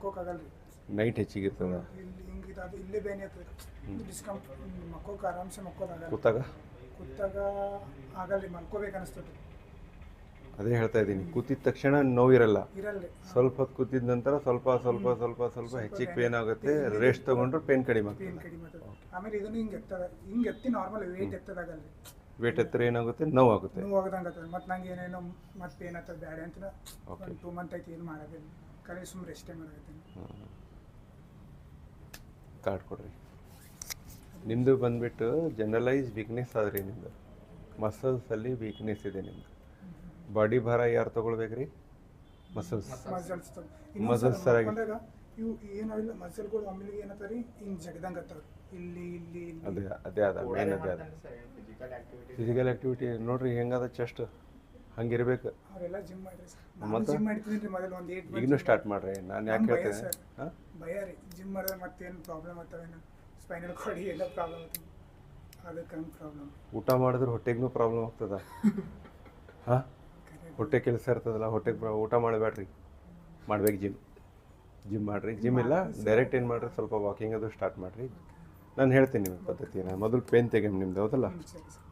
ಮಕ್ಕೋಕ್ಕಾಗಲ್ಲ ರೀ. ನೈಟ್ ಹೆಚ್ಚಿಗಿರ್ತದ. ಇಲ್ಲಿ ಹಿಂಗೆ ಅದು ಇಲ್ಲೇ ಬೇನೆ ಆಗ್ತದೆ ಡಿಸ್ಕಂಫರ್ಟ್. ಮಕ್ಕೋಕೆ ಆರಾಮ್ಸೆ ಮಕ್ಕೋದಾಗಲ್ಲ. ಕೂತಾಗ ಆಗಲ್ಲ ರೀ, ಮಲ್ಕೋಬೇಕು ಅನಿಸ್ತದೆ. ಅದೇ ಹೇಳ್ತಾ ಇದ್ದೀನಿ, ಕೂತಿದ ತಕ್ಷಣ ನೋವಿರಲ್ಲ. ಇರಲ್ಲ. ಸ್ವಲ್ಪ ಹೊತ್ತು ಕೂತಿದ ನಂತರ ಸ್ವಲ್ಪ ಸ್ವಲ್ಪ ಸ್ವಲ್ಪ ಸ್ವಲ್ಪ ಹೆಚ್ಚಿಗೆ ಪೇನ್ ಆಗುತ್ತೆ. ರೆಸ್ಟ್ ತೊಗೊಂಡ್ರೆ ಪೇನ್ ಕಡಿಮೆ ಆಗ್ತದೆ. ಆಮೇಲೆ ಇದನ್ನು ಹಿಂಗೆ ಎತ್ತಿ ನಾರ್ಮಲ್ ವೇಟ್ ಎತ್ತದಾಗಲ್ಲ ರೀ. ವೇಟ್ ಎತ್ತರ ಏನಾಗುತ್ತೆ, ನೋವಾಗುತ್ತೆ. ನೋವಾಗದಂಗೆ ಆಗ್ತದೆ. ಮತ್ತು ನಂಗೆ ಏನೇನೋ ಮತ್ತೆ ಪೇನ್ ಆಗ್ತದೆ ಬ್ಯಾಡ ಅಂತ 2 ಮಂತ್ ಆಯ್ತು ಏನು ಮಾಡೋದಿಲ್ಲ. ಕರೆ ಸುಮ್ಮನೆ ರೆಸ್ಟೇ ಮಾಡಕತ್ತೀನಿ. ಕಾರ್ಡ್ ಕೊಡ್ರಿ. ನಿಮ್ಮದು ಬಂದುಬಿಟ್ಟು ಜನರಲೈಸ್ ವೀಕ್ನೆಸ್ ಆದ್ರಿ. ನಿಮ್ಮದು ಮಸಲ್ಸಲ್ಲಿ ವೀಕ್ನೆಸ್ ಇದೆ. ನಿಮ್ಮದು ಬಾಡಿ ಭಾರ ಯಾರು ತೊಗೊಳ್ಬೇಕ್ರಿ? ಮಸಲ್ಸ್ ಸರಿಯಾಗಿ ಇವು ಏನಾಗಿಲ್ಲ. ಮಸಲ್ಗಳು ಆಮೇಲೆ ಏನತ್ತ ರೀ, ಹಿಂಗೆ ಜಗದಂಗೆ ಆಗ್ತಾವೆ ಇಲ್ಲಿ ಇಲ್ಲಿ. ಅದೇ ಅದ ಮೇನ್ ಅದೇ ಅದ ಫಿಸಿಕಲ್ ಆ್ಯಕ್ಟಿವಿಟಿ ನೋಡ್ರಿ ಹೆಂಗದ. ಚೆಸ್ಟ್ ಹಂಗಿರ್ಬೇಕು. ಅವರೆಲ್ಲ ಜಿಮ್ ಮಾಡಿರಿ ಸರ್. ನಾನು ಜಿಮ್ ಮಾಡ್ತೀನಿ ರೀ ಮೊದಲು ಒಂದು 8 ಈಗಲೂ ಸ್ಟಾರ್ಟ್ ಮಾಡ್ರಿ. ನಾನು ಯಾಕೆ ಹೇಳ್ತೇನೆ, ಭಯ ರೀ ಜಿಮ್ ಮಾಡಿದ್ರೆ ಮತ್ತೇನು ಪ್ರಾಬ್ಲಮ್ ಆಗ್ತಾವೇನು, ಸ್ಪೈನಲ್ ಕಾರ್ಡ್ ಎಲ್ಲ ಪ್ರಾಬ್ಲಮ್ ಆಗ್ತದೆ. ಅದಕ್ಕೆ ಹಂಗೆ ಪ್ರಾಬ್ಲಮ್. ಊಟ ಮಾಡಿದ್ರೆ ಹೊಟ್ಟೆಗೂ ಪ್ರಾಬ್ಲಮ್ ಆಗ್ತದ. ಹಾಂ, ಹೊಟ್ಟೆ ಕೆಲಸ ಇರ್ತದಲ್ಲ, ಹೊಟ್ಟೆಗೆ ಊಟ ಮಾಡಬೇಡ್ರಿ. ಮಾಡ್ಬೇಕು ಜಿಮ್ ಮಾಡಿರಿ. ಜಿಮ್ ಇಲ್ಲ ಡೈರೆಕ್ಟ್ ಏನು ಮಾಡಿರಿ, ಸ್ವಲ್ಪ ವಾಕಿಂಗ್ ಅದು ಸ್ಟಾರ್ಟ್ ಮಾಡಿರಿ. ನಾನು ಹೇಳ್ತೀನಿ ನಿಮಗೆ ಪದ್ಧತಿನ. ಮೊದಲು ಪೇನ್ ತೆಗೆಮ್ ನಿಮ್ದು, ಹೌದಲ್ಲ? ಸರಿ ಸರ್.